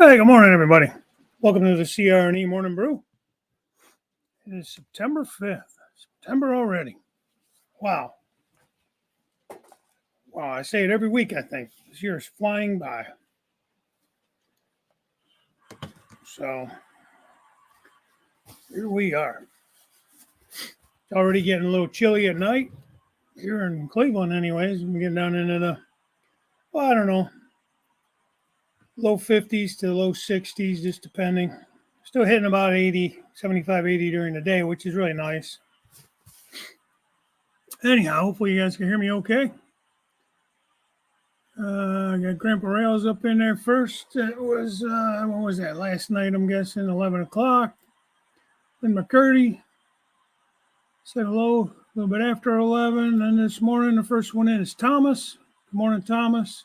Hey, good morning, everybody. Welcome to the CR&E Morning Brew. It is September 5th. September already. Wow. Wow, I say it every week, I think. This year is flying by. So, here we are. It's already getting a little chilly at night. Here in Cleveland, anyways. We get down into the, I don't know, low 50s to low 60s, just depending. Still hitting about 80, 75, 80 during the day, which is really nice. Anyhow, hopefully you guys can hear me okay. I got Grandpa Rails up in there first. It was, what was that, last night, I'm guessing, 11 o'clock. Then McCurdy said hello a little bit after 11. And this morning, the first one in is Thomas. Good morning, Thomas.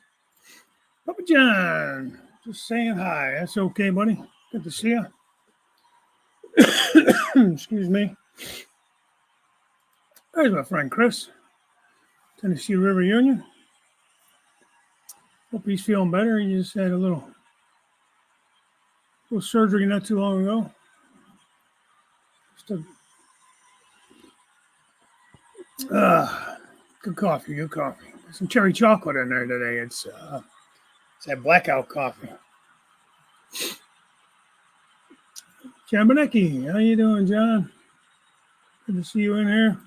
Papa John, just saying hi. That's okay, buddy. Good to see you. Excuse me. There's my friend Chris, Tennessee River Union. Hope he's feeling better. He just had a little surgery not too long ago. Good coffee, good coffee. There's some cherry chocolate in there today. It's that blackout coffee. John Benecki, how you doing, John? Good to see you in here.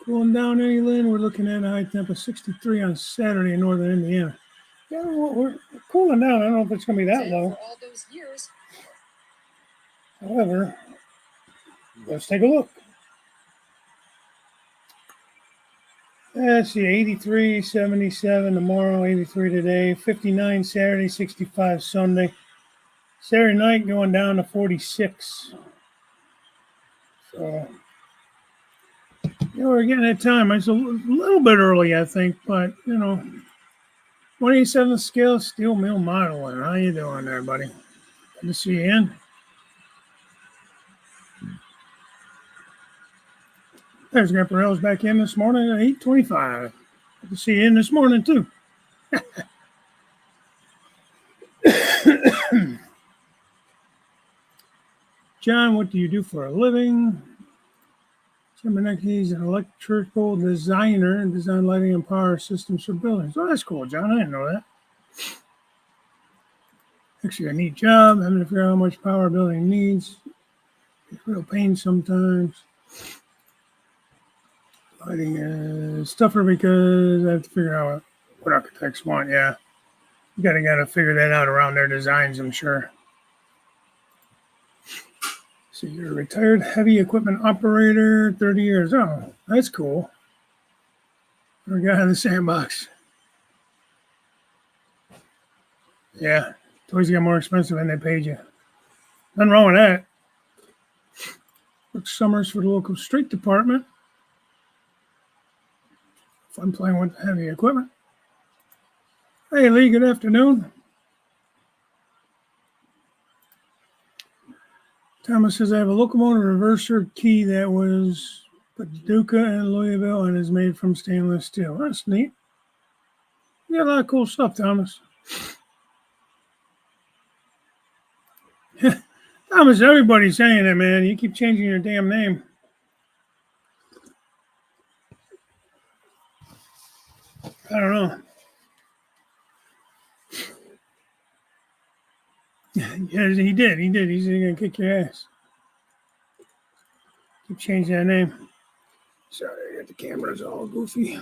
Cooling down, Lynn. We're looking at a high temp of 63 on Saturday in northern Indiana. Yeah, we're cooling down. I don't know if it's going to be that low. All those years. However, let's take a look. Let's see, 83, 77 tomorrow, 83 today, 59 Saturday, 65 Sunday. Saturday night going down to 46. So, we're getting that time. It's a little bit early, I think, but, 187 scale steel mill modeling. How you doing there, buddy? Good to see you in. There's Grandpa Rails back in this morning at 8:25. Good to see you in this morning, too. John, what do you do for a living? Jim Benecki is an electrical designer and design lighting and power systems for buildings. Oh, that's cool, John. I didn't know that. Actually, a neat job. Having to figure out how much power a building needs. It's real pain sometimes. Lighting is tougher because I have to figure out what architects want. Yeah, you gotta figure that out around their designs, I'm sure. So you're a retired heavy equipment operator, 30 years. Oh, that's cool. We're guy in the sandbox. Yeah, toys got more expensive than they paid you. Nothing wrong with that. Worked summers for the local street department. Fun playing with heavy equipment. Hey, Lee, good afternoon. Thomas says, I have a locomotive reverser key that was Paducah and Louisville and is made from stainless steel. That's neat. You got a lot of cool stuff, Thomas. Thomas, everybody's saying it, man. You keep changing your damn name. I don't know. Yeah, he did. He's going to kick your ass. Keep changing that name. Sorry, I got the cameras all goofy.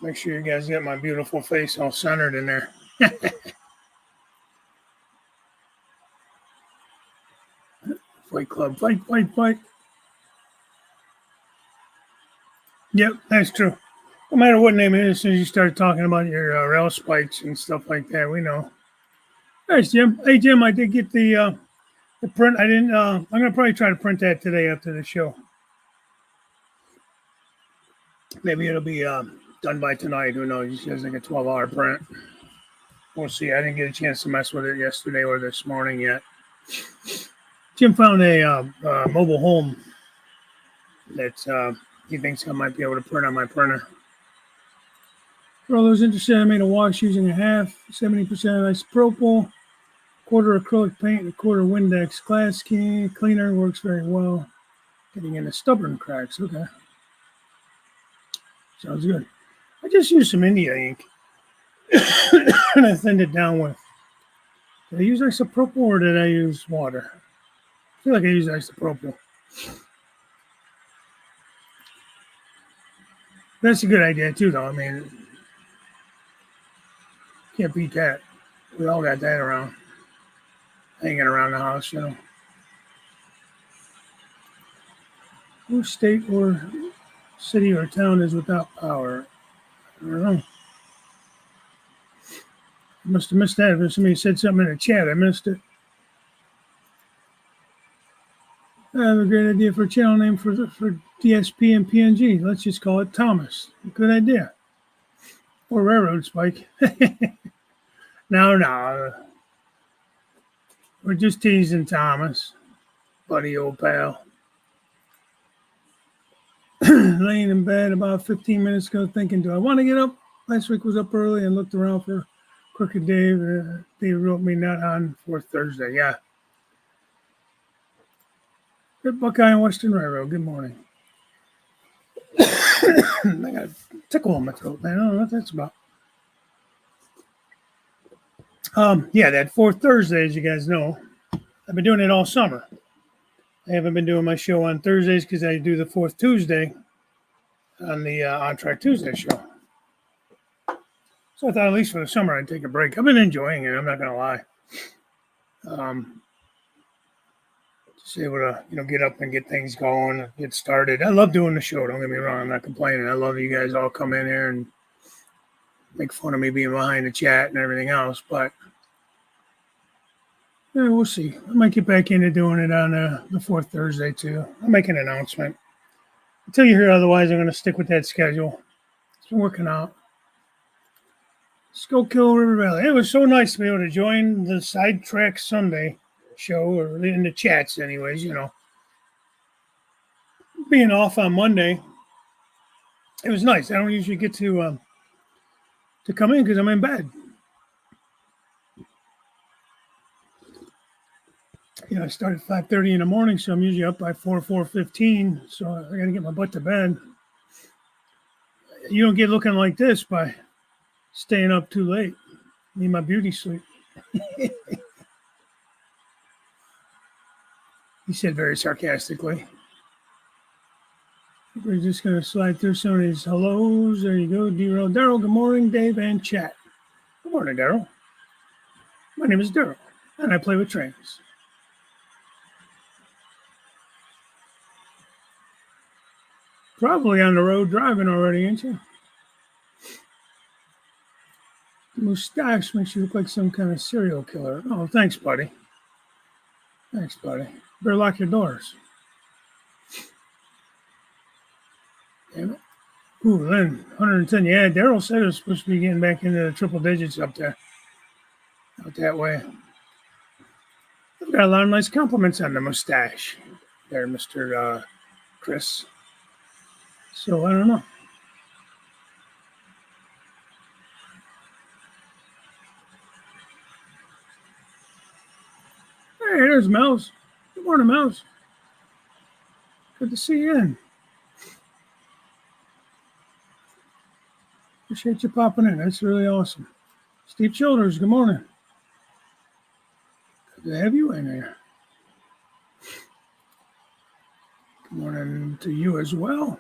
Make sure you guys get my beautiful face all centered in there. Fight Club. Fight. Yep, that's true. No matter what name it is, as soon as you start talking about your rail spikes and stuff like that, we know. Thanks, Jim. Hey, Jim, I did get the print. I didn't. I'm gonna probably try to print that today after the show. Maybe it'll be done by tonight. Who knows? He says like a 12-hour print. We'll see. I didn't get a chance to mess with it yesterday or this morning yet. Jim found a mobile home that he thinks I might be able to print on my printer. For all those interested, I made a wash using a half, 70% isopropyl, quarter acrylic paint, and a quarter Windex. Glass cleaner works very well. Getting into stubborn cracks. Okay. Sounds good. I just used some India ink and I thinned it down with. Did I use isopropyl or did I use water? I feel like I used isopropyl. That's a good idea too, though. I mean, can't beat that. We all got that around, hanging around the house, you know. Whose state or city or town is without power? I don't know. I must have missed that. If somebody said something in the chat, I missed it. I have a great idea for a channel name for DSP and PNG. Let's just call it Thomas. Good idea. Or Railroad Spike. No. We're just teasing Thomas, buddy, old pal. Laying in bed about 15 minutes ago thinking, do I want to get up? Last week was up early and looked around for Crooked Dave. Dave wrote me not on for Thursday. Yeah. Good Buckeye and Western Railroad. Good morning. I got a tickle in my throat, man. I don't know what that's about. Yeah, that fourth Thursday, as you guys know, I've been doing it all summer. I haven't been doing my show on Thursdays because I do the fourth Tuesday on the On Track Tuesday show. So I thought at least for the summer I'd take a break. I've been enjoying it. I'm not going to lie. Just able to, get up and get things going, get started. I love doing the show. Don't get me wrong. I'm not complaining. I love you guys all come in here and make fun of me being behind the chat and everything else. But yeah, we'll see. I might get back into doing it on the fourth Thursday too. I'll make an announcement. Until you hear otherwise, I'm going to stick with that schedule. It's been working out. Let's go kill River Valley. It was so nice to be able to join the Sidetrack Sunday show, or in the chats anyways, Being off on Monday, it was nice. I don't usually get to come in because I'm in bed. I start at 5:30 in the morning, so I'm usually up by 4:15. So I got to get my butt to bed. You don't get looking like this by staying up too late. Need my beauty sleep. He said very sarcastically. We're just going to slide through some of these hellos. There you go, D-Roll. Daryl, good morning, Dave, and chat. Good morning, Daryl. My name is Daryl, and I play with trains. Probably on the road driving already, ain't you? The mustache makes you look like some kind of serial killer. Oh, thanks, buddy. Thanks, buddy. Better lock your doors. Damn it. Ooh, then 110. Yeah, Daryl said it was supposed to be getting back into the triple digits up there. Out that way. I've got a lot of nice compliments on the mustache there, Mr. Chris. So I don't know. Hey, there's Mouse. Good morning, Mouse. Good to see you in. Appreciate you popping in. That's really awesome. Steve Childers, good morning. Good to have you in here. Good morning to you as well.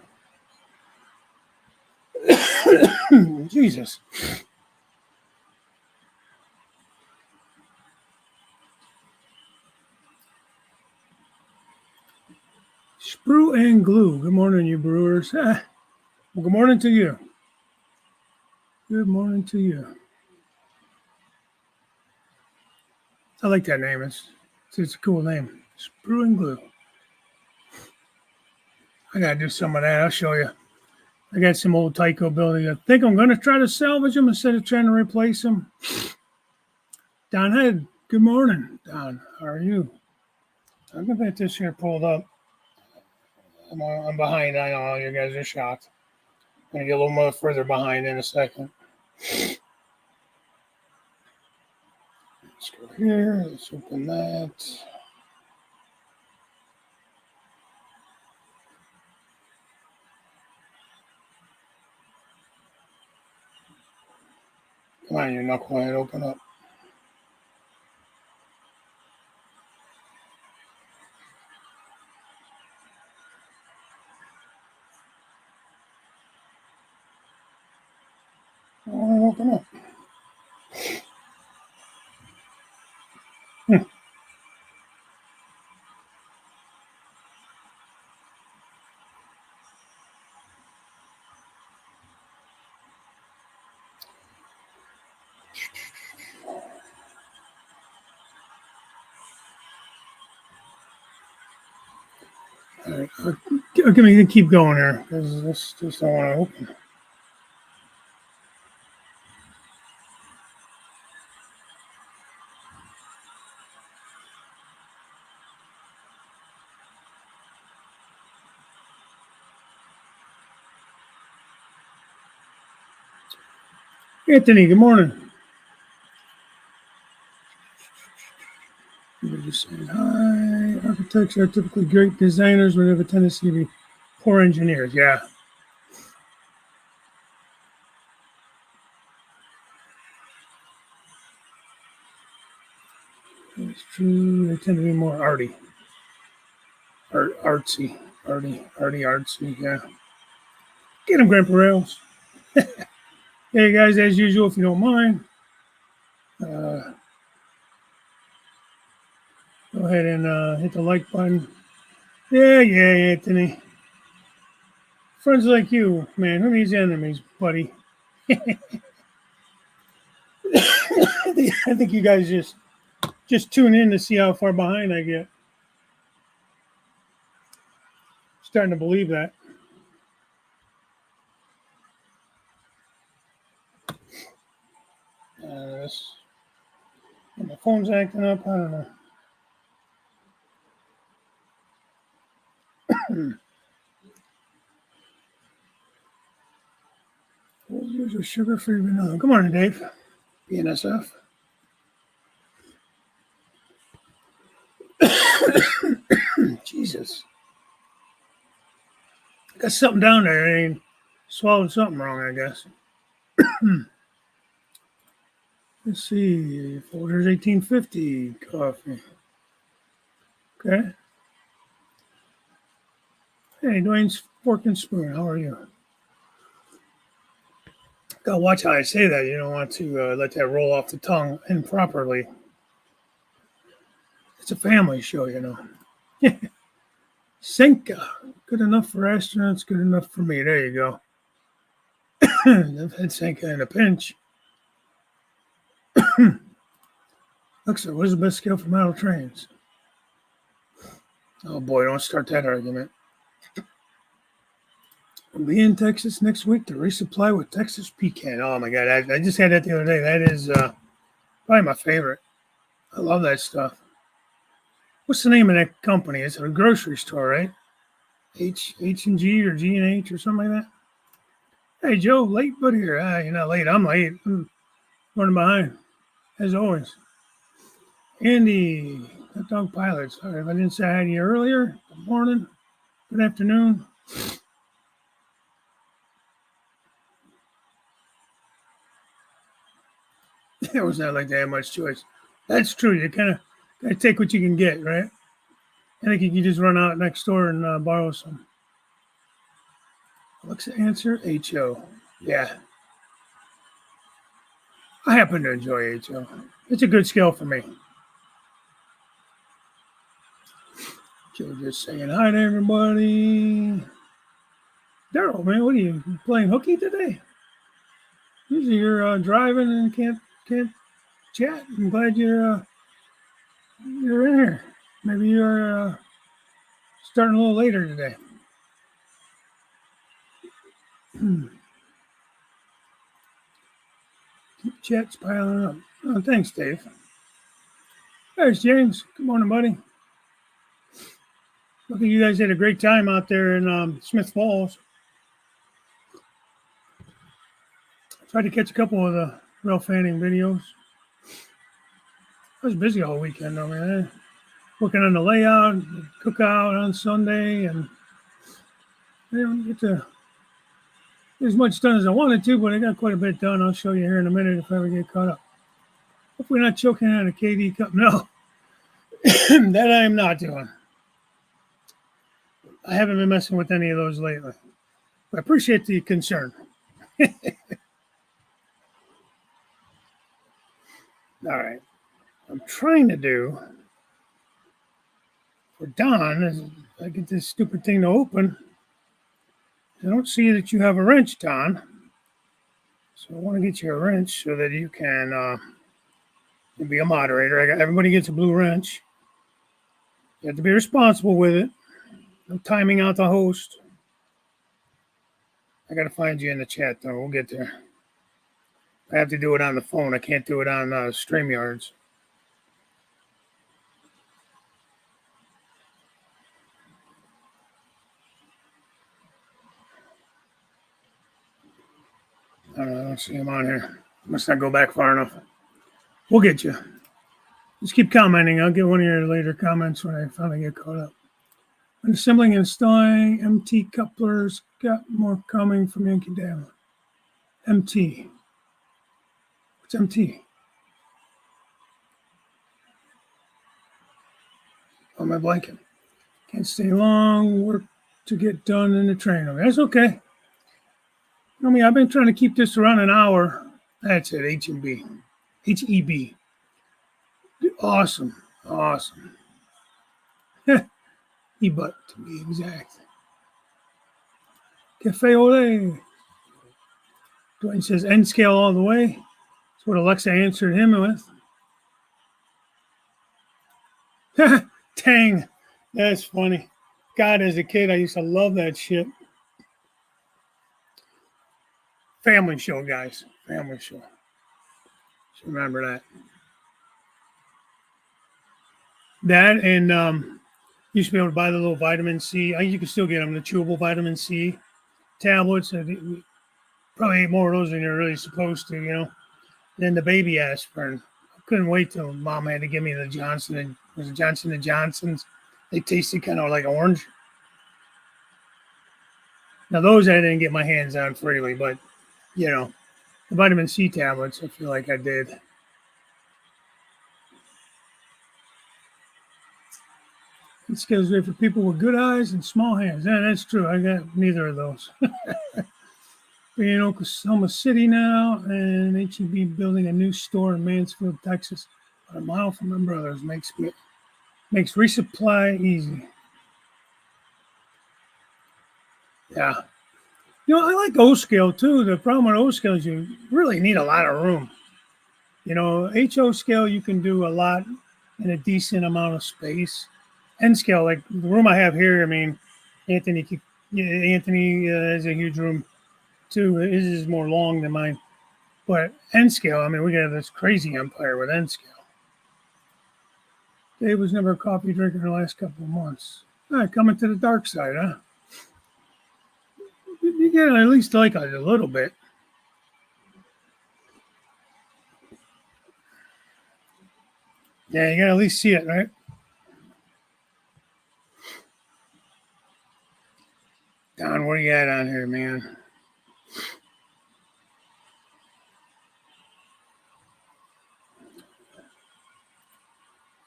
Jesus. Brew and glue. Good morning, you brewers. Well, good morning to you. Good morning to you. I like that name. It's a cool name. Brew and glue. I got to do some of that. I'll show you. I got some old Tyco buildings. I think I'm going to try to salvage them instead of trying to replace them. Don Head, good morning. Don, how are you? I'm going to get this here pulled up. I'm behind. I know you guys are shocked. I'm going to get a little more further behind in a second. Let's go here. Let's open that. Come on, you knucklehead, open up. Oh, open up. All right, I'm gonna keep going here because this just don't want to open. Anthony, good morning. You're just saying hi. Architects are typically great designers, but have a tendency to be poor engineers. Yeah. It's true. They tend to be more arty. Artsy. Artsy. Yeah. Get him, Grandpa Rails. Hey, guys, as usual, if you don't mind, go ahead and hit the like button. Yeah, Anthony. Friends like you, man. Who needs enemies, buddy? I think you guys just tune in to see how far behind I get. Starting to believe that. My phone's acting up. I don't know. Here's your sugar-free vanilla. Good morning, Dave. BNSF. Jesus. Got something down there. I ain't swallowed something wrong, I guess. Let's see. Folgers 1850 coffee. Okay. Hey, Dwayne's Fork and Spoon. How are you? Gotta watch how I say that. You don't want to let that roll off the tongue improperly. It's a family show, you know. Senka. Good enough for astronauts, good enough for me. There you go. I've had Senka in a pinch. Alexa, what is the best scale for model trains? Oh boy, don't start that argument. We'll be in Texas next week to resupply with Texas pecan. Oh my God, I just had that the other day. That is probably my favorite. I love that stuff. What's the name of that company? It's a grocery store, right? H&G or G&H or something like that. Hey, Joe, late but here. You're not late. I'm late. I'm running behind, as always. Andy, Hot Dog Pilot. Sorry if I didn't say hi to you earlier. Good morning. Good afternoon. There was not like that much choice. That's true. You kind of got to take what you can get, right? I think you can just run out next door and borrow some. Alexa, answer HO. Yeah. I happen to enjoy HO. It's a good scale for me. Joe just saying hi to everybody. Daryl, man, what are you playing hooky today? Usually you're driving and can't chat. I'm glad you're in here. Maybe you're starting a little later today. Keep chats piling up. Oh, thanks, Dave. There's James. Good morning, buddy. Look, you guys had a great time out there in Smith Falls. Tried to catch a couple of the Railfanning videos. I was busy all weekend though, man. Working on the layout, cookout on Sunday, and I didn't get to get as much done as I wanted to, but I got quite a bit done. I'll show you here in a minute if I ever get caught up. Hopefully not choking on a KD cup. No, that I am not doing. I haven't been messing with any of those lately. But I appreciate the concern. All right. I'm trying to do for Don is I get this stupid thing to open. I don't see that you have a wrench, Don. So I want to get you a wrench so that you can be a moderator. Everybody gets a blue wrench. You have to be responsible with it. No timing out the host. I got to find you in the chat, though. We'll get there. I have to do it on the phone. I can't do it on StreamYards. I don't see him on here. Must not go back far enough. We'll get you. Just keep commenting. I'll get one of your later comments when I finally get caught up. When assembling and installing MT couplers, got more coming from Yankee Dam. MT. What's MT? On my blanket. Can't stay long. Work to get done in the train. That's okay. You know me, I've been trying to keep this around an hour. That's it, H-E-B. H-E-B. Awesome. Awesome. E-butt, to be exact. Cafe Ole. Dwayne says N scale all the way. That's what Alexa answered him with. Tang. That's funny. God, as a kid, I used to love that shit. Family show, guys. Family show. Just remember that. That and used to be able to buy the little vitamin C. You can still get them, the chewable vitamin C tablets. Probably ate more of those than you're really supposed to, you know. Then the baby aspirin. I couldn't wait till Mom had to give me the Johnson & Johnsons. They tasted kind of like orange. Now those I didn't get my hands on freely, but you know, the vitamin C tablets, I feel like I did. It scales great for people with good eyes and small hands. Yeah, that's true. I got neither of those. We're in Oklahoma City now, and H-E-B building a new store in Mansfield, Texas, about a mile from my brother's. Makes resupply easy. Yeah. You know, I like O-scale too. The problem with O-scale is you really need a lot of room. You know, HO scale, you can do a lot in a decent amount of space. N scale, like the room I have here, I mean, Anthony has a huge room too. His is more long than mine. But N scale, I mean, we got this crazy empire with N scale. Dave was never a coffee drinker in the last couple of months. All right, coming to the dark side, huh? You gotta at least like it a little bit. Yeah, you gotta at least see it, right? Don, what do you got on here, man?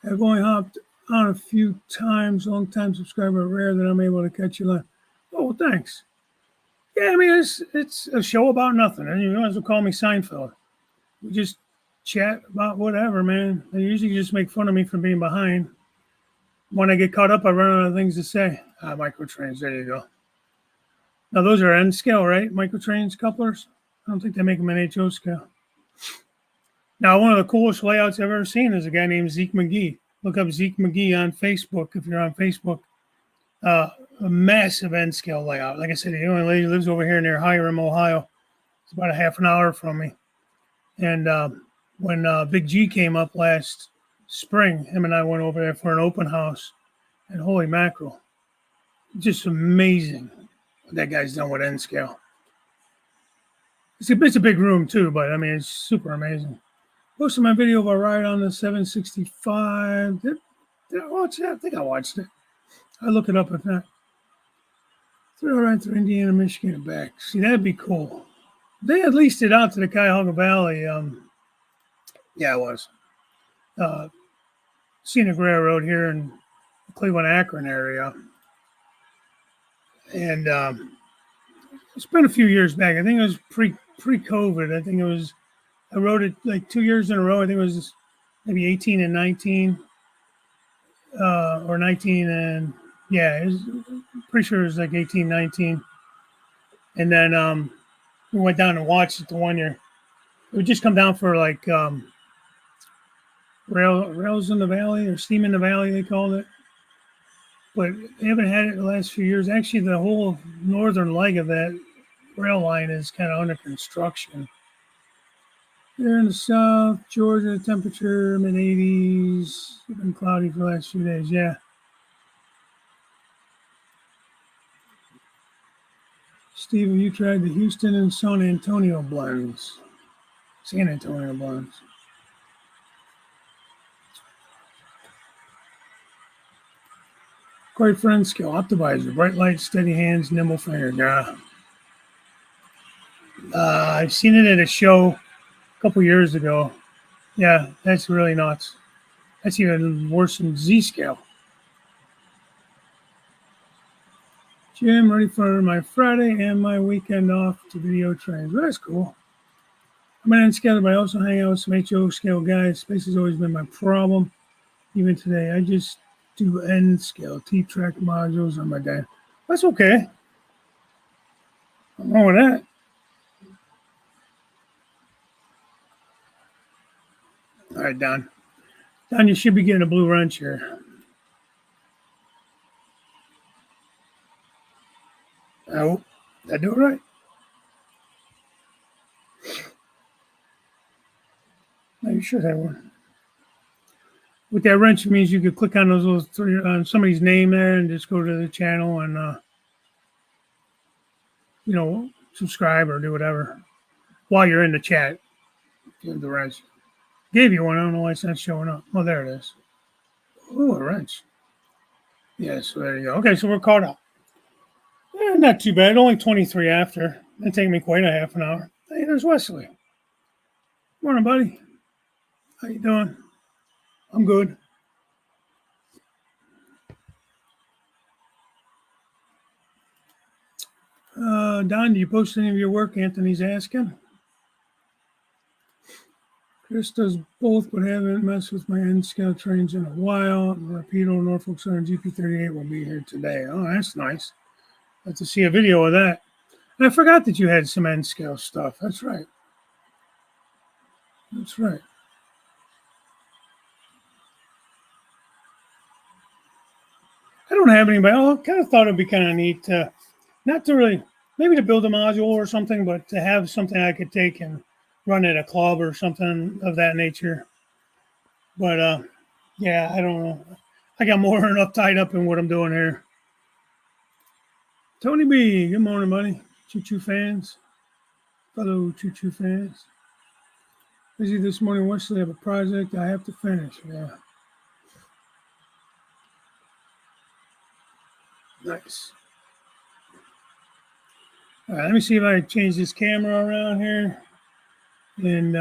I've only hopped on a few times, long-time subscriber, rare that I'm able to catch you live. Oh, well, thanks. Yeah, I mean, it's a show about nothing. And you might as well call me Seinfeld. We just chat about whatever, man. They usually just make fun of me for being behind. When I get caught up, I run out of things to say. Microtrains, there you go. Now, those are N scale, right? Microtrains couplers? I don't think they make them in HO scale. Now, one of the coolest layouts I've ever seen is a guy named Zeke McGee. Look up Zeke McGee on Facebook if you're on Facebook. A massive N scale layout. Like I said, the only lady lives over here near Hiram, Ohio. It's about a half an hour from me. And when Big G came up last spring, him and I went over there for an open house. And holy mackerel, just amazing what that guy's done with N scale. It's a big room too, but I mean, it's super amazing. Posted my video of a ride on the 765. Did I watch that? I think I watched it. I'll look it up if not. Through right through Indiana, Michigan, and back. See, that'd be cool. They at least it out to the Cuyahoga Valley. Yeah, it was. Uh, Scenic Railroad here in the Cleveland Akron area. And it's been a few years back. I think it was pre-COVID. I think it was, I rode it like 2 years in a row. I think it was maybe 18 and 19 or 19 and, yeah, it was, pretty sure it was like 18, 19. And then we went down and watched it the one year. It would just come down for like rails in the valley or steam in the valley, they called it. But they haven't had it the last few years. Actually, the whole northern leg of that rail line is kind of under construction. Here in the south, Georgia, temperature mid 80s. It's been cloudy for the last few days. Yeah. Steve, have you tried the Houston and San Antonio blends? San Antonio blends. Quite friend skill, optimizer, bright light, steady hands, nimble fingers. Yeah. I've seen it at a show a couple years ago. Yeah, that's really nuts. That's even worse than Z scale. Jim, ready for my Friday and my weekend off to video trains. Well, that's cool. I'm an N scale, but I also hang out with some HO scale guys. Space has always been my problem. Even today, I just do N scale T-track modules on my day. That's okay. Nothing wrong with that. All right, Don. Don, you should be getting a blue wrench here. I hope I do it right. No, you should have one. With that wrench, it means you could click on those little three on somebody's name there and just go to the channel and subscribe or do whatever while you're in the chat. Give the wrench. Gave you one. I don't know why it's not showing up. Oh, there it is. Oh, a wrench. Yeah, so there you go. Okay, so we're caught up. Not too bad. Only 23 after. Didn't take me quite a half an hour. Hey, there's Wesley. Morning, buddy. How you doing? I'm good. Don, do you post any of your work? Anthony's asking. Chris does both, but haven't messed with my N-scale trains in a while. Rapido, Norfolk Southern GP38 will be here today. Oh, that's nice. I'd like to see a video of that. And I forgot that you had some N-scale stuff. That's right. That's right. I don't have anybody. I kind of thought it'd be kind of neat to, not to really, maybe to build a module or something, but to have something I could take and run at a club or something of that nature. But yeah, I don't know. I got more than enough tied up in what I'm doing here. Tony B, good morning, buddy. Choo Choo fans. Fellow Choo Choo fans. Busy this morning, Wesley. I have a project I have to finish. Yeah. Nice. All right, let me see if I can change this camera around here. And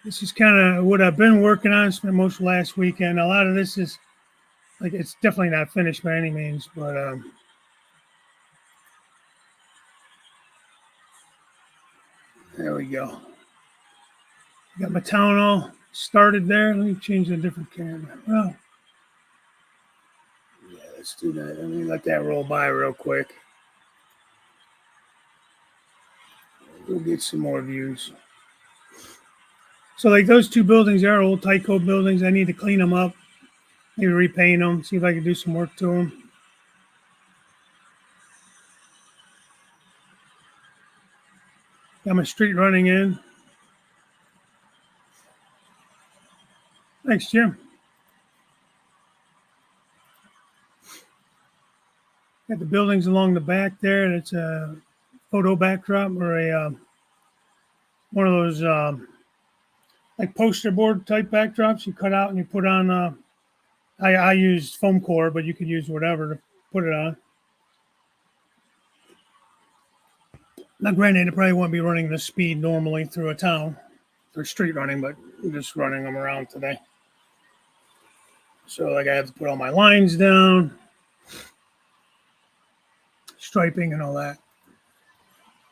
this is kind of what I've been working on. Spent most of last weekend. A lot of this is, like, it's definitely not finished by any means, but there we go. Got my town all started there. Let me change to a different camera. Well, yeah, let's do that. Let me let that roll by real quick. We'll get some more views. So, like, those two buildings are old Tyco buildings. I need to clean them up, maybe repaint them, see if I can do some work to them. Got my street running in. Thanks, Jim. Got the buildings along the back there. That's a photo backdrop or a one of those like poster board type backdrops you cut out and you put on. I used foam core, but you could use whatever to put it on. Now, granted, it probably won't be running the speed normally through a town for street running, but I'm just running them around today. So, like, I have to put all my lines down, striping, and all that.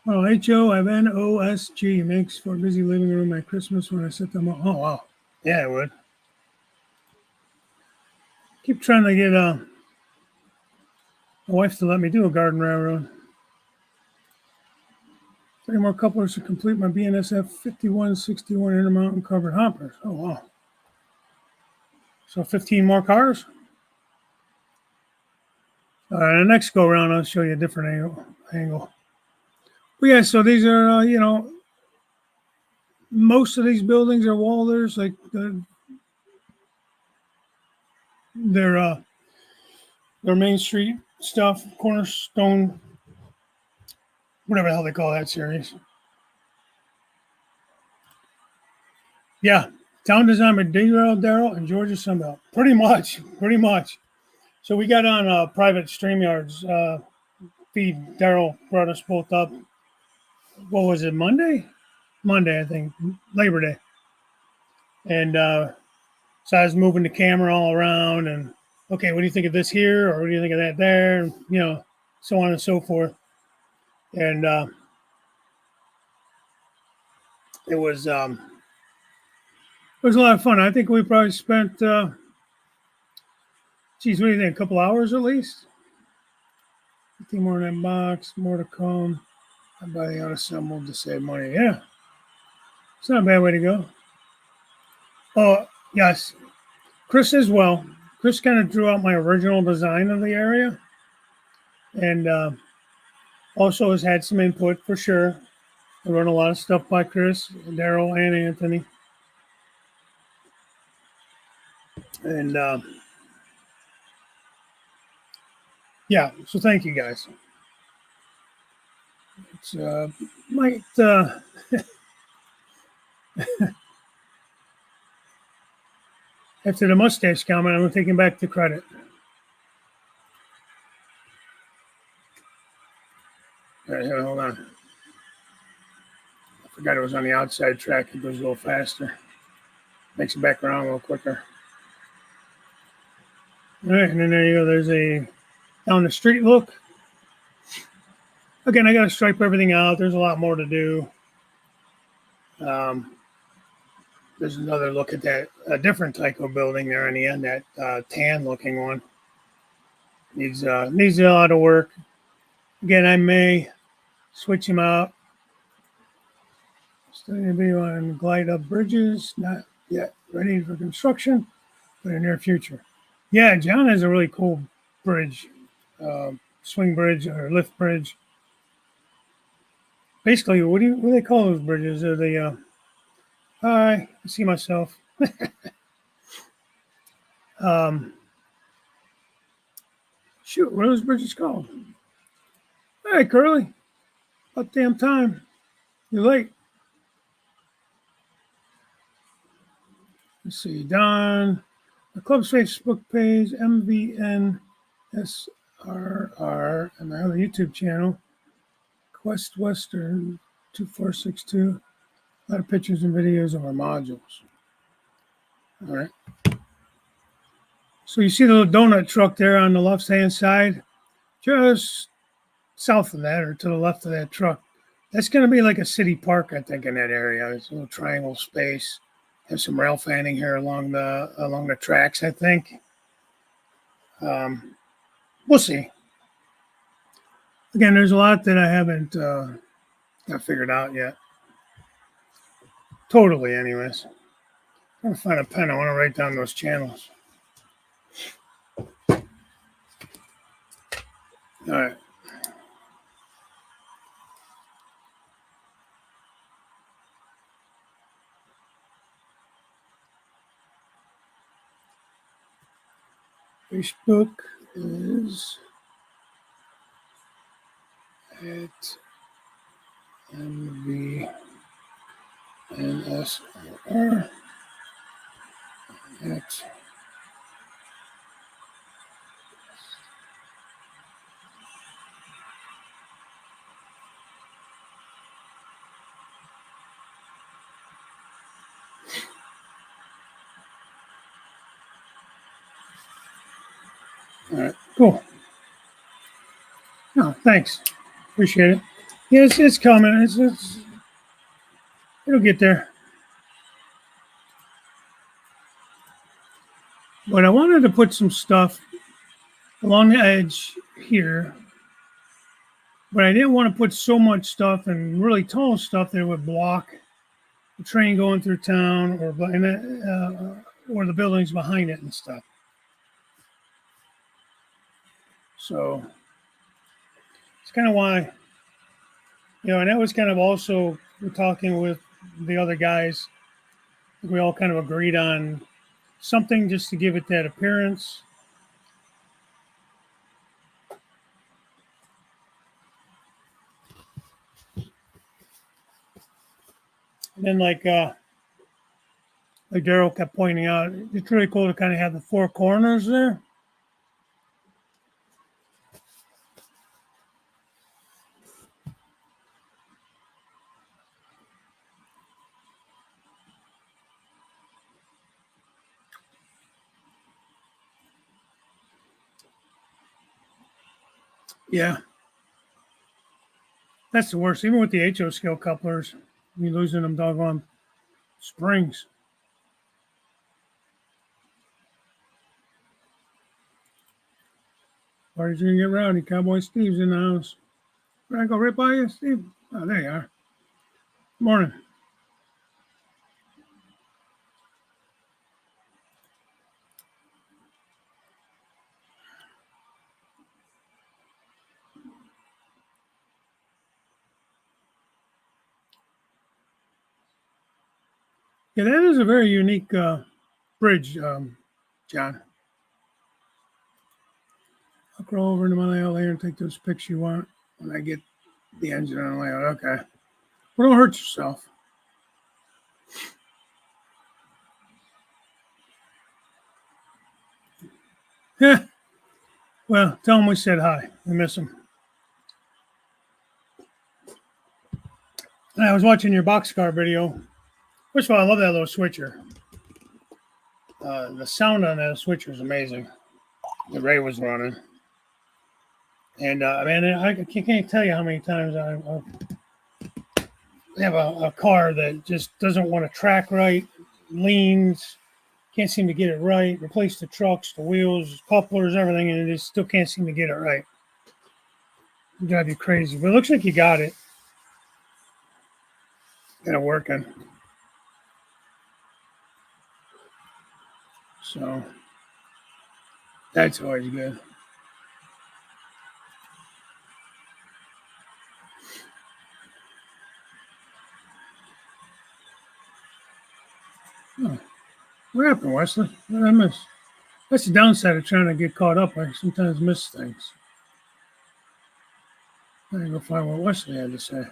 Well, HOFNOSG makes for a busy living room at Christmas when I set them up. Oh, wow. Yeah, it would. Keep trying to get my wife to let me do a garden railroad. 3 more couplers to complete my BNSF 5161 Intermountain covered hoppers. Oh, wow. So 15 more cars? All right, the next go around, I'll show you a different angle. But yeah, so these are, most of these buildings are Walders. Like they're Main Street stuff, Cornerstone, whatever the hell they call that series. Yeah, town design by Derail Darrell and Georgia Sunbelt. Pretty much. So we got on private StreamYards feed. Darrell brought us both up. What was it, Monday? Monday, I think, Labor Day. And so I was moving the camera all around and, okay, what do you think of this here? Or what do you think of that there? And, so on and so forth. And it was a lot of fun. I think we probably spent, what do you think, a couple hours at least? 15 more in that box, more to come. I buy the unassembled to save money. Yeah, it's not a bad way to go. Oh, yes. Chris as well. Chris kind of drew out my original design of the area. And also has had some input for sure. I run a lot of stuff by Chris, Daryl, and Anthony. And yeah, so thank you guys. It's might after the mustache comment, I'm taking back the credit. All right, hold on. I forgot it was on the outside track. It goes a little faster. Makes it back around a little quicker. All right, and then there you go. There's a down the street look. Again, I got to stripe everything out. There's a lot more to do. There's another look at that, a different Tyco building there in the end, that tan-looking one. Needs a lot of work. Again, I may switch them out. Studying a video on glide up bridges, not yet ready for construction, but in the near future. Yeah, John has a really cool bridge, swing bridge or lift bridge. Basically, what do they call those bridges? Are they? I see myself. Shoot, what are those bridges called? Hey, Curly, about damn time. You're late. Let's see, Don, the club's Facebook page, MVNSRR, and my other YouTube channel, Quest Western 2462. A lot of pictures and videos of our modules. All right. So you see the little donut truck there on the left-hand side, just south of that or to the left of that truck. That's going to be like a city park, I think, in that area. It's a little triangle space. Have some rail fanning here along the tracks, I think. We'll see. Again, there's a lot that I haven't got figured out yet. Totally, anyways. I'm going to find a pen. I want to write down those channels. All right. Facebook is at MV and SR X. All right, cool. No, thanks. Appreciate it. Yeah, it's coming. It'll get there. But I wanted to put some stuff along the edge here, but I didn't want to put so much stuff and really tall stuff that it would block the train going through town or the buildings behind it and stuff. So it's kind of why, and that was kind of also talking with the other guys. We all kind of agreed on something just to give it that appearance. And then like Daryl kept pointing out, it's really cool to kind of have the four corners there. Yeah. That's the worst. Even with the HO scale couplers, you're losing them doggone springs. Party's gonna get rowdy. Cowboy Steve's in the house. Where I go right by you, Steve? Oh, there you are. Morning. Yeah, that is a very unique bridge, John. I'll crawl over into my layout later and take those pics you want when I get the engine on layout. Okay. Well, don't hurt yourself. Yeah. Well, tell him we said hi. We miss him. I was watching your boxcar video. First of all, I love that little switcher. The sound on that switcher is amazing. The Ray was running. And man, I can't tell you how many times I have a car that just doesn't want to track right, leans, can't seem to get it right, replace the trucks, the wheels, couplers, everything, and it just still can't seem to get it right. It'll drive you crazy. But it looks like you got it. Got it working. So that's always good. Oh, what happened, Wesley? What did I miss? That's the downside of trying to get caught up. I sometimes miss things. I gotta go find what Wesley had to say.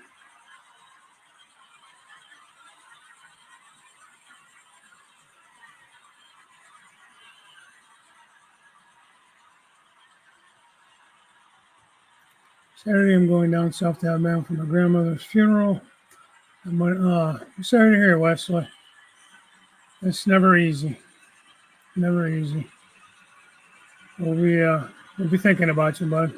Saturday, I'm going down south to Alabama for my grandmother's funeral. I'm sorry to hear, Wesley. It's never easy. Never easy. We'll be thinking about you, bud.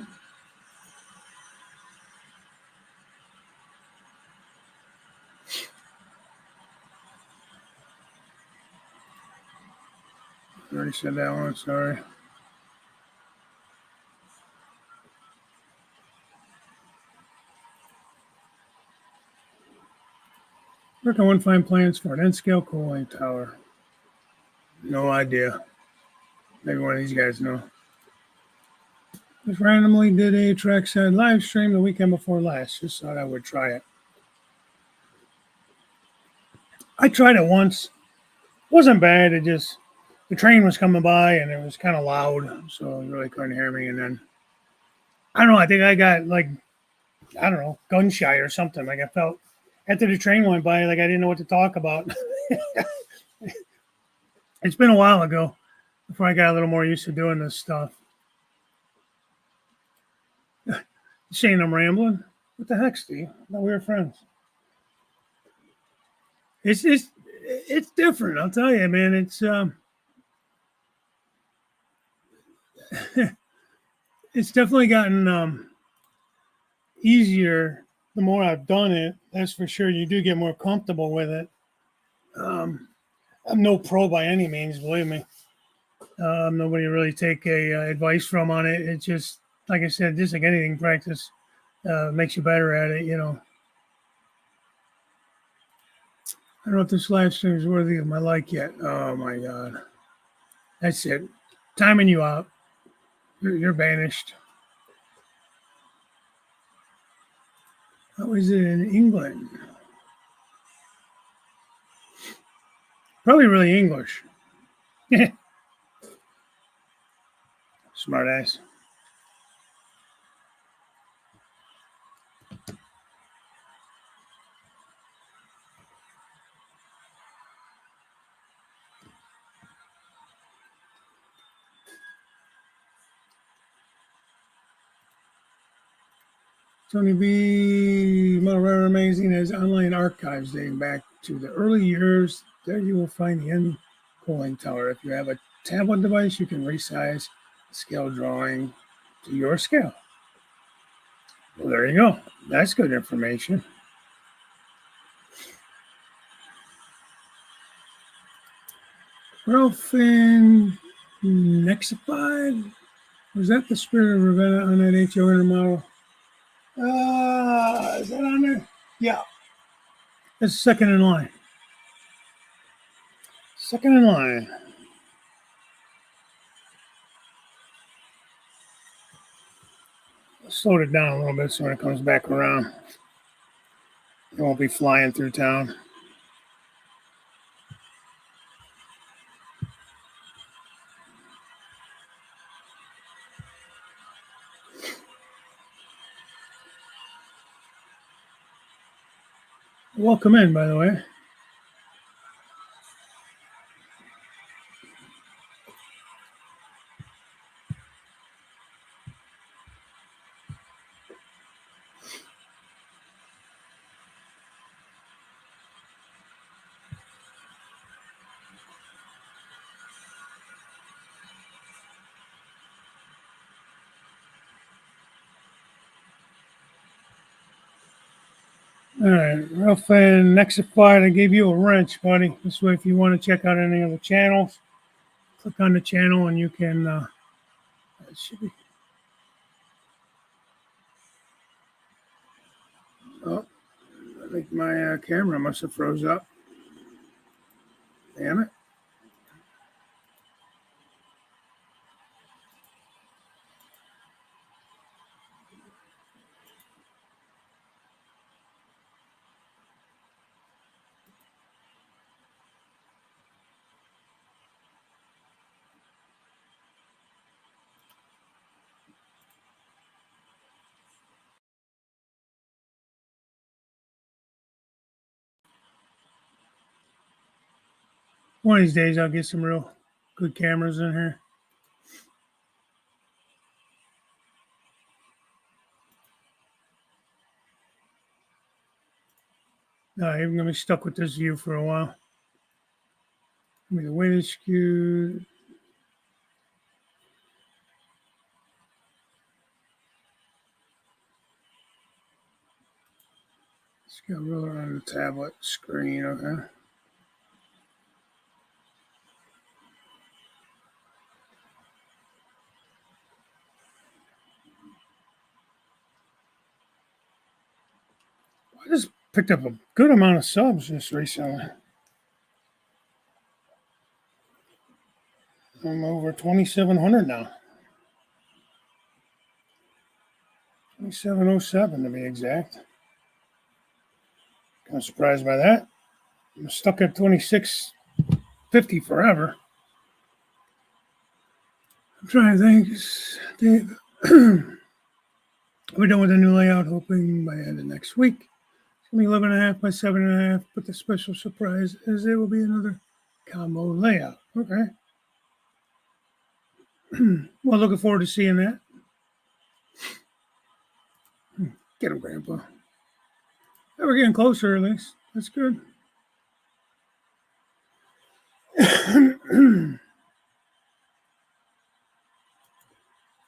I already said that one. Sorry. Where can one find plans for an N-scale cooling tower? No idea. Maybe one of these guys know. Just randomly did a trackside live stream the weekend before last. Just thought I would try it. I tried it once. Wasn't bad. It just, the train was coming by and it was kind of loud, so you really couldn't hear me. And then, I don't know, I think I got like I don't know, gun shy or something. Like I felt after the train went by, like I didn't know what to talk about. It's been a while ago before I got a little more used to doing this stuff. Saying I'm rambling. What the heck, Steve? No, we were friends. It's different. I'll tell you, man. It's definitely gotten easier the more I've done it. That's for sure. You do get more comfortable with it. I'm no pro by any means, believe me. Nobody really take advice from on it. It's just like I said, just like anything, practice makes you better at it. I don't know if this last stream is worthy of my like yet. Oh my god, that's it. Timing you out. You're banished. How is it in England? Probably really English. Smart ass. Tony B. Rare Amazing has online archives dating back to the early years. There you will find the end cooling tower. If you have a tablet device, you can resize the scale drawing to your scale. Well, there you go. That's good information. Railfan Nexified? Was that the Spirit of Ravenna on that HO intermodal? Is that on there? Yeah. That's second in line. Second in line. Slowed it down a little bit so when it comes back around, it won't be flying through town. Welcome in, by the way. All right, Railfan Nexified, I gave you a wrench, buddy. This way, if you want to check out any of the channels, click on the channel and you can. It should be. Oh, I think my camera must have froze up. Damn it. One of these days, I'll get some real good cameras in here. No, I'm going to be stuck with this view for a while. I mean, the weight is skewed. Scale ruler on the tablet screen, okay. I just picked up a good amount of subs just recently. I'm over 2,700 now. 2,707 to be exact. Kind of surprised by that. I'm stuck at 2,650 forever. I'm trying to think. We're done with the new layout, hoping by the end of next week. It's going to be 11.5 by 7.5, but the special surprise is there will be another combo layout. Okay. Well, looking forward to seeing that. Get him, Grandpa. Yeah, we're getting closer, at least. That's good.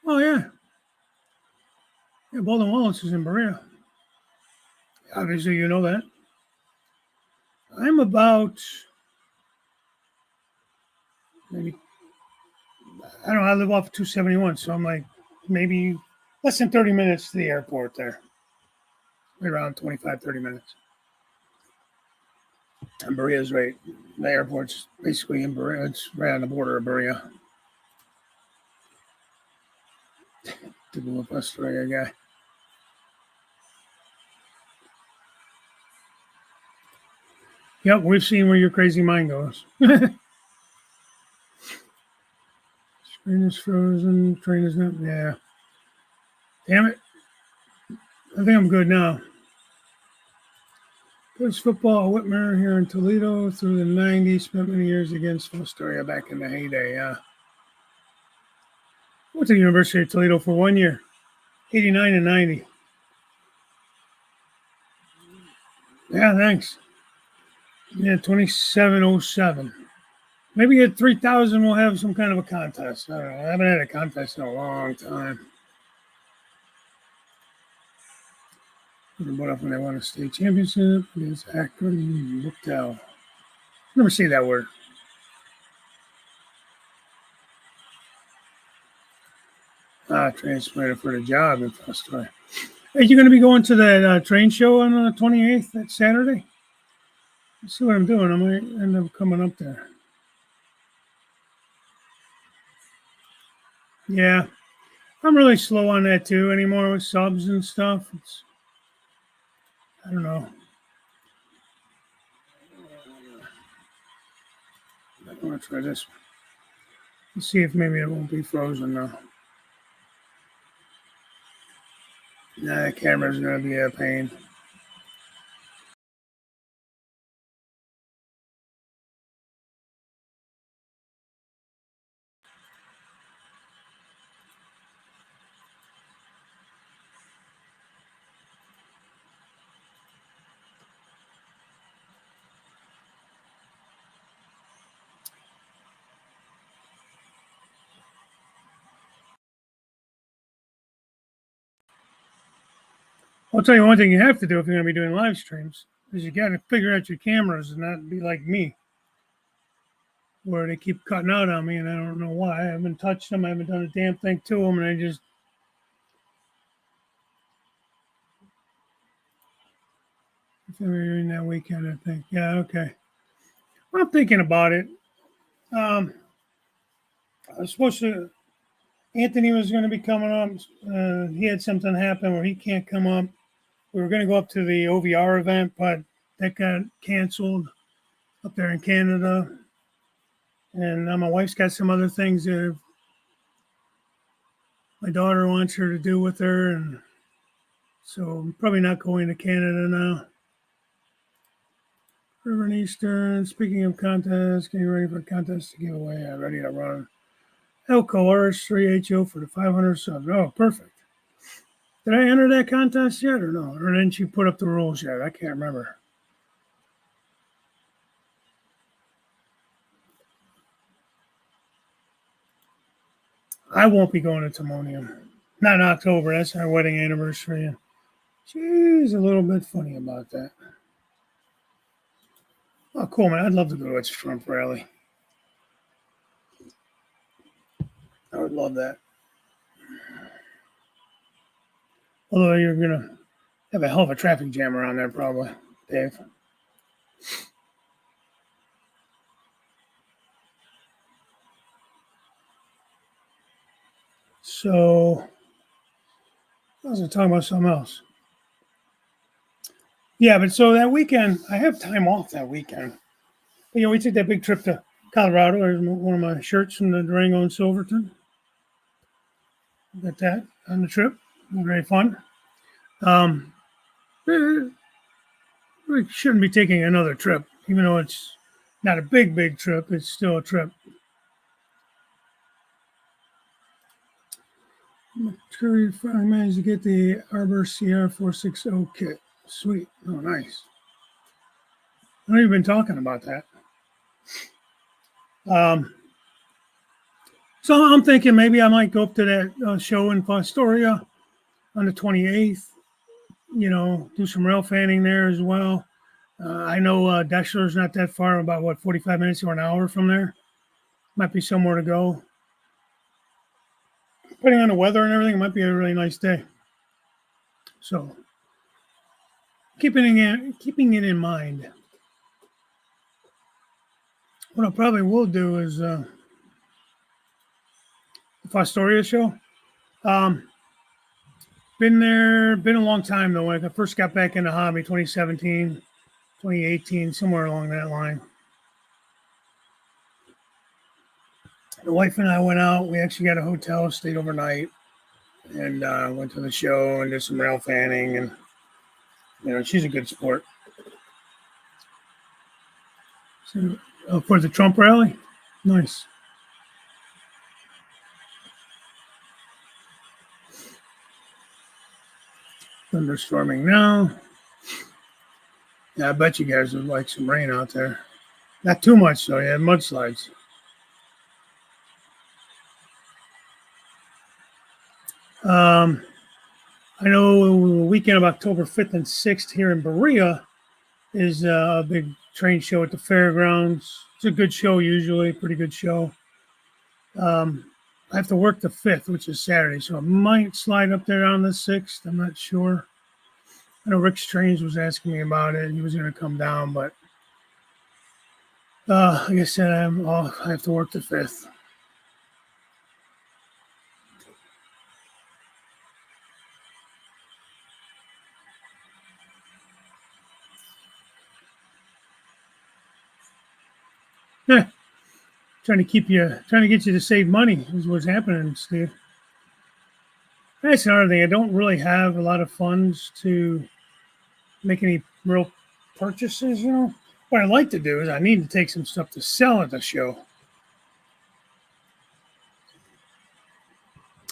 Oh, yeah. Yeah, Bolden Wallace is in Berea. Obviously, you know that. I'm about maybe, I don't know, I live off 271, so I'm like maybe less than 30 minutes to the airport there. Around 25, 30 minutes. And Berea's right. The airport's basically in Berea. It's right on the border of Berea. The Blue Australia guy. Yep, we've seen where your crazy mind goes. Screen is frozen. Train is not. Yeah. Damn it. I think I'm good now. Coached football at Whitmer here in Toledo through the 90s. Spent many years against Astoria back in the heyday. Yeah. Went to the University of Toledo for 1 year, 89 and 90. Yeah, thanks. Yeah, 2707. Maybe at 3,000 we'll have some kind of a contest. I don't know. I haven't had a contest in a long time. What up when they won a state championship against Akron Booktown. Never see that word. Transplanted for the job in Astoria. Hey, you going to be going to that train show on the 28th, that Saturday? Let's see what I'm doing. I might end up coming up there. Yeah. I'm really slow on that too anymore with subs and stuff. I don't know. I want to try this. Let's see if maybe it won't be frozen now. Nah, the camera's going to be a pain. I'll tell you one thing you have to do if you're going to be doing live streams is you got to figure out your cameras and not be like me, where they keep cutting out on me and I don't know why. I haven't touched them. I haven't done a damn thing to them, and I just in that weekend. I think. Yeah. Okay. Well, I'm thinking about it. I was supposed to. Anthony was going to be coming up. He had something happen where he can't come up. We were going to go up to the OVR event, but that got canceled up there in Canada. And my wife's got some other things that my daughter wants her to do with her. And so I'm probably not going to Canada now. River and Eastern, speaking of contests, getting ready for a contest to give away. I'm ready to run. Elko RS3HO for the 500 subs. Oh, perfect. Did I enter that contest yet or no? Or didn't you put up the rules yet? I can't remember. I won't be going to Timonium. Not in October. That's our wedding anniversary. She's a little bit funny about that. Oh, cool, man. I'd love to go to a Trump rally. I would love that. Although you're going to have a hell of a traffic jam around there, probably, Dave. So, I was talking about something else. Yeah, but so that weekend, I have time off that weekend. But, we took that big trip to Colorado. There's one of my shirts from the Durango and Silverton. Got that on the trip. It was very fun. Um, we shouldn't be taking another trip, even though it's not a big trip. It's still a trip. Curry finally managed to get the Arbor CR460 kit. Sweet. Oh, nice. I know you've been talking about that. So I'm thinking maybe I might go up to that show in Fostoria on the 28th. Do some rail fanning there as well. I know Deschler's not that far, about 45 minutes or an hour from there. Might be somewhere to go. Depending on the weather and everything, it might be a really nice day. So keeping it in mind. What I probably will do is the Fostoria show. Been a long time though. When I first got back into hobby, 2017, 2018, somewhere along that line. The wife and I went out. We actually got a hotel, stayed overnight, and went to the show and did some rail fanning. And she's a good sport. So, for the Trump rally, nice. Thunderstorming now. Yeah, I bet you guys would like some rain out there. Not too much though. Yeah, mudslides. I know the weekend of October 5th and 6th here in Berea is a big train show at the fairgrounds. It's a good show usually, pretty good show. I have to work the 5th, which is Saturday, so I might slide up there on the 6th. I'm not sure. I know Rick Strange was asking me about it. He was going to come down, but like I said, I have to work the 5th. Yeah, trying to get you to save money is what's happening, Steve. That's another thing. I don't really have a lot of funds to make any real purchases. What I'd like to do is I need to take some stuff to sell at the show.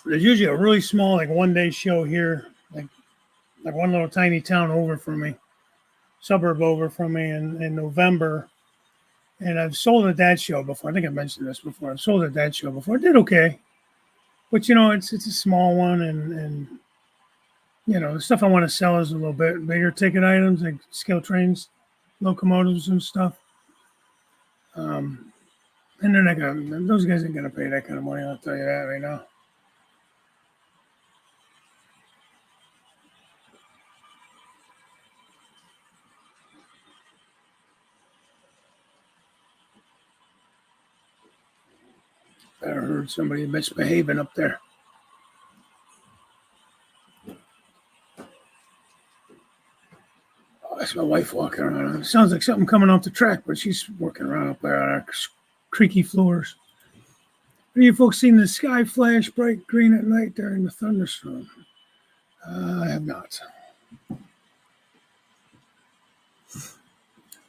There's usually a really small, like 1 day show here, like one little tiny town over from me, suburb over from me in November. And I've sold at that show before. I think I mentioned this before. I've sold at that show before. I did okay. But it's a small one, and the stuff I want to sell is a little bit bigger ticket items like scale trains, locomotives, and stuff. And they're not gonna; those guys ain't gonna pay that kind of money. I'll tell you that right now. I heard somebody misbehaving up there. Oh, that's my wife walking around. It sounds like something coming off the track, but she's working around up there on our creaky floors. Have you folks seen the sky flash bright green at night during the thunderstorm? I have not.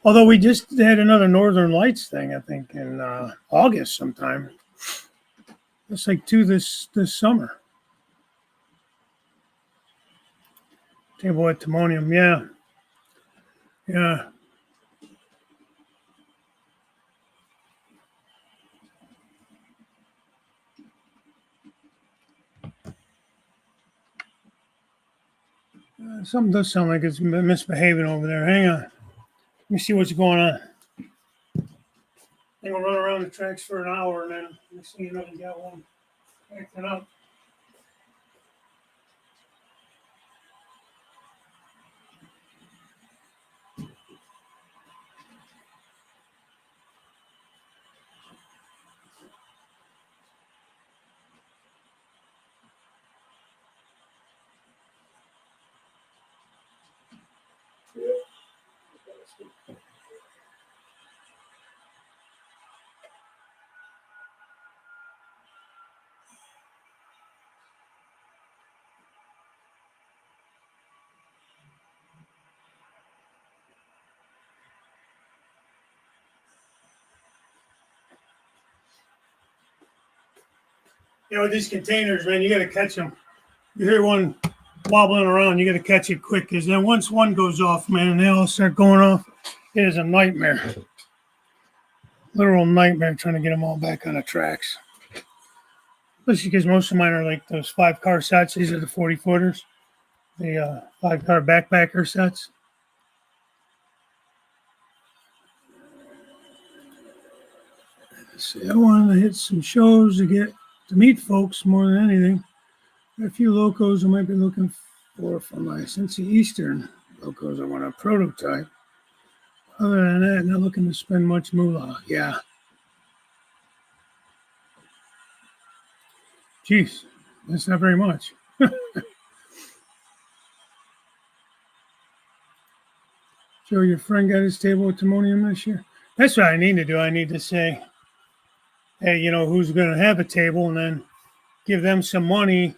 Although we just had another Northern Lights thing, I think, in August sometime. It's like two this summer. Table at Timonium, yeah. Yeah. Something does sound like it's misbehaving over there. Hang on. Let me see what's going on. I think we'll run around the tracks for an hour and then next thing you know, you got one acting up. You know, these containers, man, you got to catch them. You hear one wobbling around, you got to catch it quick, because then once one goes off, man, and they all start going off, it is a nightmare. Literal nightmare trying to get them all back on the tracks. Especially because most of mine are like those 5-car sets. These are the 40-footers, the 5-car backpacker sets. See, I wanted to hit some shows to meet folks more than anything. Got a few locos I might be looking for my Cincy Eastern locos. I want a prototype. Other than that, not looking to spend much moolah. Yeah. Jeez, that's not very much. Joe, your friend got his table with timonium this year? That's what I need to do. I need to say, hey, you know, who's going to have a table, and then give them some money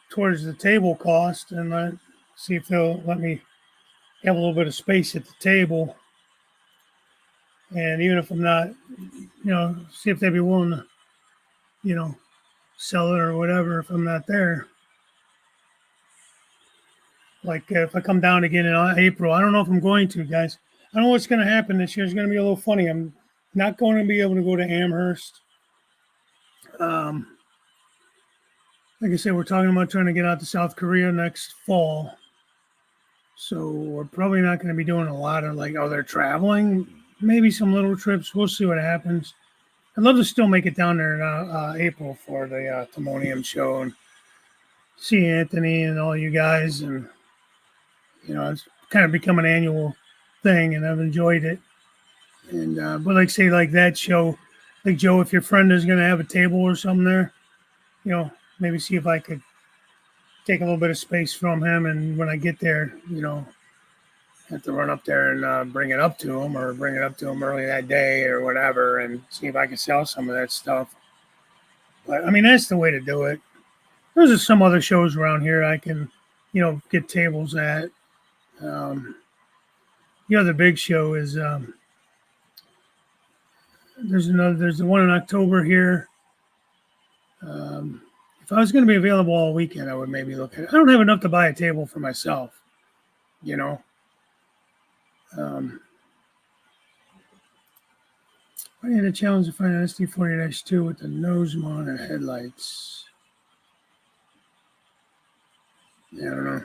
towards the table cost, and see if they'll let me have a little bit of space at the table. And even if I'm not, you know, see if they'd be willing to, you know, sell it or whatever if I'm not there. Like if I come down again in April, I don't know if I'm going to, guys. I don't know what's going to happen this year. It's going to be a little funny. I'm not going to be able to go to Amherst. Like I said, we're talking about trying to get out to South Korea next fall. So we're probably not going to be doing a lot of like other traveling. Maybe some little trips. We'll see what happens. I'd love to still make it down there in April for the Timonium show and see Anthony and all you guys. And, you know, it's kind of become an annual thing, and I've enjoyed it. And but like say like that show, like Joe, if your friend is going to have a table or something there, you know, maybe see if I could take a little bit of space from him, and when I get there, you know, have to run up there and bring it up to him, or bring it up to him early that day or whatever, and see if I can sell some of that stuff. But I mean, that's the way to do it. There's some other shows around here I can, you know, get tables at. The other big show is there's the one in October here. If I was going to be available all weekend, I would maybe look at it. I don't have enough to buy a table for myself, you know. I had a challenge to find an SD40-2 with the nose monitor headlights. Yeah, I don't know.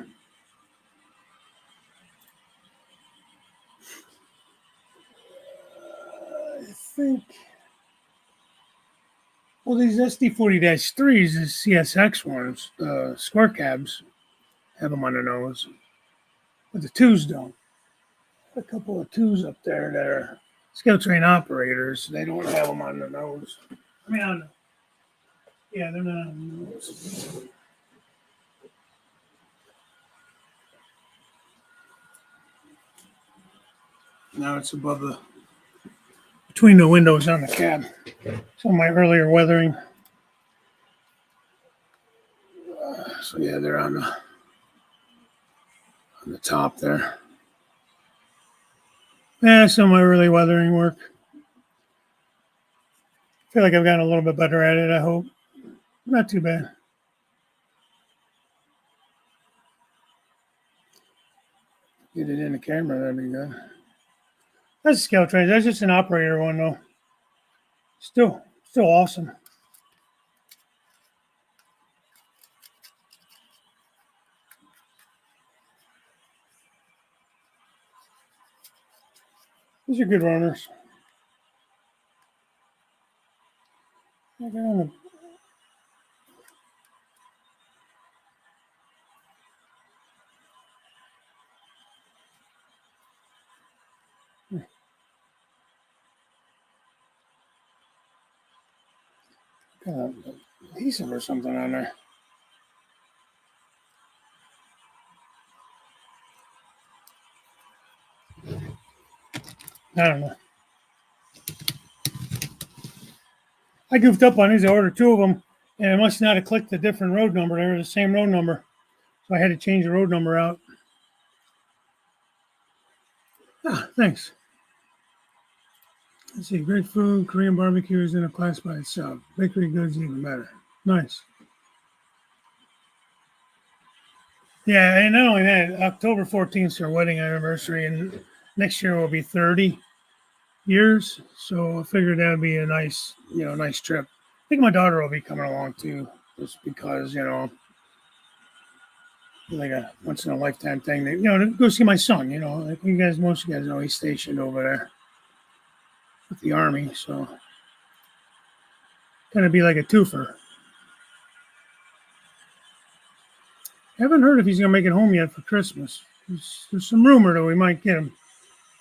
I think. Well, these SD40-3s, the CSX ones, the square cabs, have them on the nose, but the twos don't. A couple of twos up there that are skill train operators, they don't have them on the nose. I mean, yeah, they're not on the nose. Now it's above between the windows on the cab. Some of my earlier weathering. So yeah, they're on the top there. Yeah, some of my early weathering work. I feel like I've gotten a little bit better at it, I hope. Not too bad. Get it in the camera, that'd be good. That's a scale train. That's just an operator one, though. Still awesome. These are good runners. Adhesive or something on there. I don't know. I goofed up on these. I ordered 2 of them, and I must not have clicked the different road number. They were the same road number, so I had to change the road number out. Ah, thanks. Let's see. Great food. Korean barbecue is in a class by itself. Bakery goods even better. Nice. Yeah, and not only that, October 14th is our wedding anniversary, and next year will be 30 years. So I figured that would be a nice, nice trip. I think my daughter will be coming along too, just because, like a once in a lifetime thing. To go see my son. Like most of you guys know, he's stationed over there with the army, so gonna be like a twofer. I haven't heard if he's gonna make it home yet for Christmas. There's some rumor that we might get him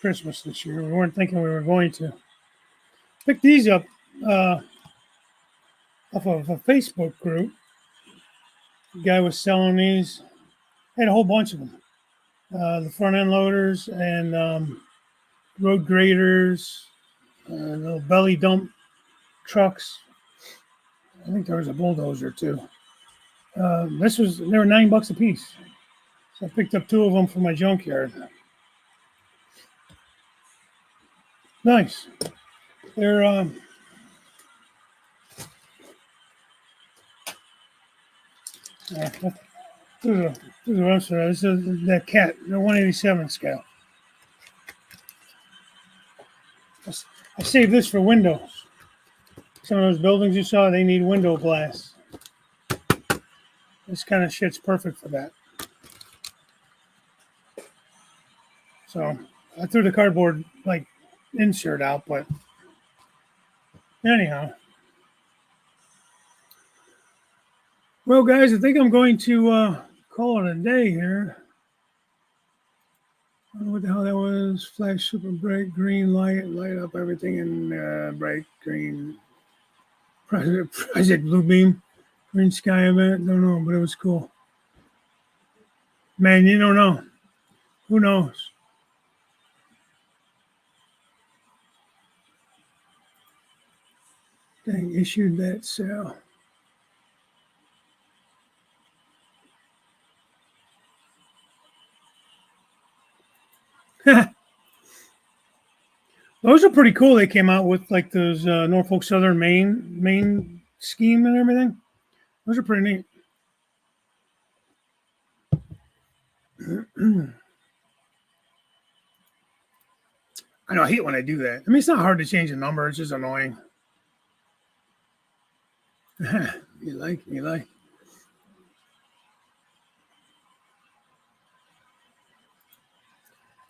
Christmas this year. We weren't thinking we were going to. Pick these up uh, off of a Facebook group. The guy was selling these. Had a whole bunch of them. The front end loaders and road graders, little belly dump trucks. I think there was a bulldozer too. They were $9 a piece. So I picked up two of them for my junkyard. Nice. They're through the website. This is that cat, the 187 scale. I saved this for windows. Some of those buildings you saw, they need window glass. This kind of shit's perfect for that. So I threw the cardboard like insert out, but anyhow. Well, guys, I think I'm going to call it a day here. I don't know what the hell that was. Flash super bright green light up everything in bright green. Project Blue Beam, green sky event. Don't know, but it was cool. Man, you don't know. Who knows? They issued that sale. Those are pretty cool. They came out with like those Norfolk Southern Maine scheme and everything. Those are pretty neat. I know. I hate when I do that. I mean, it's not hard to change the number. It's just annoying. You like.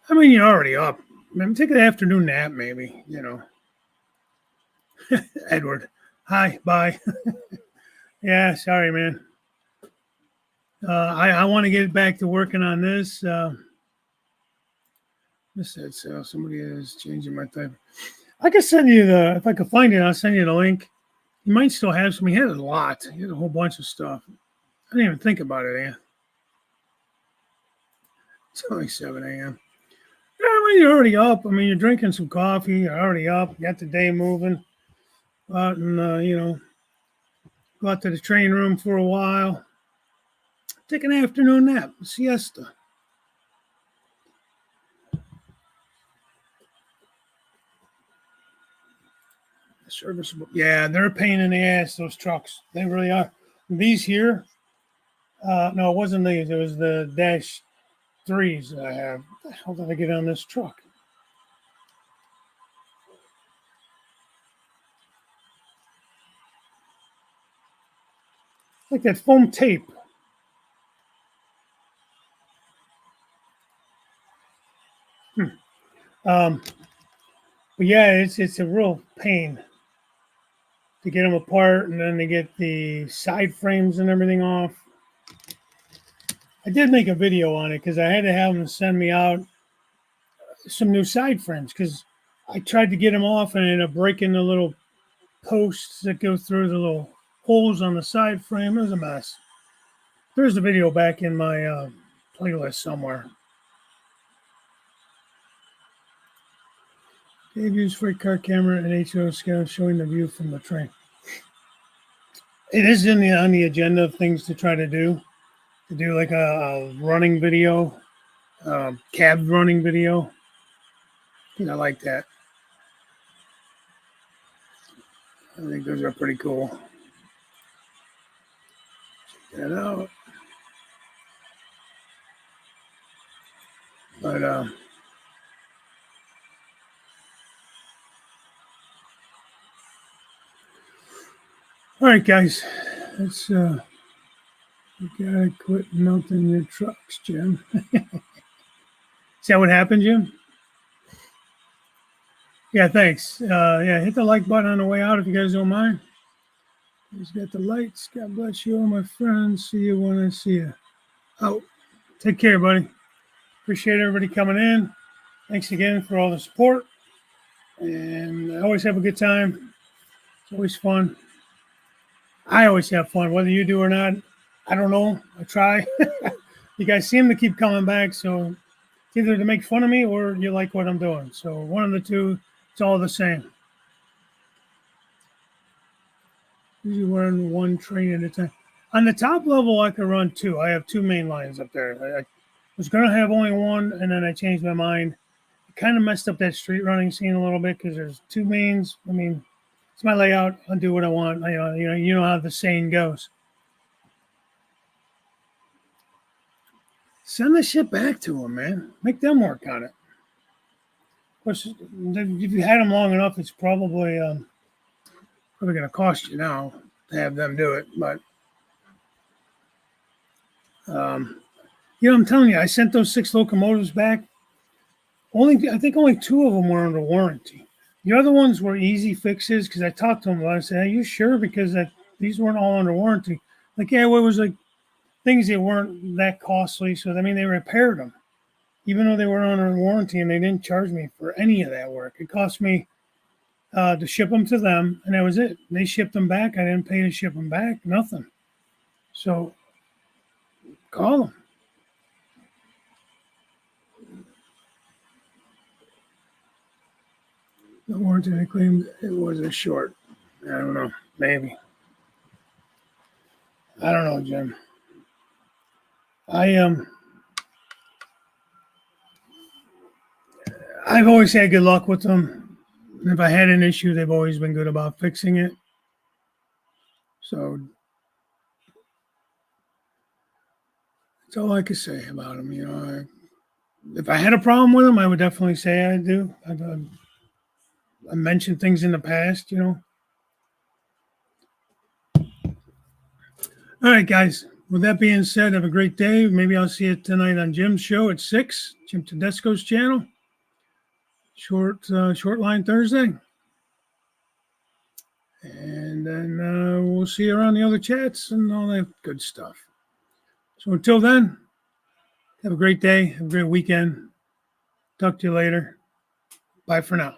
I mean, you're already up. Maybe take an afternoon nap, maybe. Edward. Hi. Bye. Yeah. Sorry, man. I want to get back to working on this. Missed that sale. Somebody is changing my type. I could send you if I could find it, I'll send you the link. You might still have some. He had a lot. He had a whole bunch of stuff. I didn't even think about it, Ann. It's only 7 a.m. Yeah, I mean, you're already up. I mean, you're drinking some coffee. You're already up. You got the day moving. Go out and, go out to the train room for a while. Take an afternoon nap, siesta. Serviceable. Yeah, they're a pain in the ass, those trucks. They really are. These here, no, it wasn't these. It was the Dash 3s that I have. What the hell did I get on this truck? Like that foam tape. But yeah, it's a real pain to get them apart and then to get the side frames and everything off. I did make a video on it because I had to have them send me out some new side frames because I tried to get them off and I ended up breaking the little posts that go through the little holes on the side frame. It was a mess. There's the video back in my playlist somewhere. Dave used freight car camera and HO scan showing the view from the train. It is on the agenda of things to try to do like a running video, cab running video. I like that. I think those are pretty cool. you know. But all right, guys, let's you gotta quit melting your trucks, Jim. Is that what happened, Jim? Yeah, thanks. Yeah, hit the like button on the way out if you guys don't mind. He's got the lights. God bless you all, my friends. See you when I see you. Out. Take care, buddy. Appreciate everybody coming in. Thanks again for all the support. And I always have a good time. It's always fun. I always have fun, whether you do or not. I don't know. I try. You guys seem to keep coming back, so it's either to make fun of me or you like what I'm doing. So one of the two, it's all the same. Usually run one train at a time. On the top level, I can run two. I have two main lines up there. I was going to have only one, and then I changed my mind. It kind of messed up that street running scene a little bit because there's two mains. I mean, it's my layout. I'll do what I want. You know how the saying goes. Send the shit back to them, man. Make them work on it. Of course, if you had them long enough, it's probably going to cost you now to have them do it. But I'm telling you, I sent those 6 locomotives back. I think only 2 of them were under warranty. The other ones were easy fixes because I talked to them about it. I said, "Are you sure?" Because these weren't all under warranty. Like, yeah, well, it was like things that weren't that costly. So, I mean, they repaired them, even though they were under warranty, and they didn't charge me for any of that work. It cost me to ship them to them, and that was it. They shipped them back. I didn't pay to ship them back, nothing. So, call them. The warranty, they claimed it was a short. I don't know. Maybe. I don't know, Jim. I've always had good luck with them. If I had an issue, they've always been good about fixing it. So that's all I could say about them. If I had a problem with them, I would definitely say I do. I mentioned things in the past. All right, guys. With that being said, have a great day. Maybe I'll see you tonight on Jim's show at 6, Jim Tedesco's channel. Short line Thursday. And then we'll see you around the other chats and all that good stuff. So until then, have a great day. Have a great weekend. Talk to you later. Bye for now.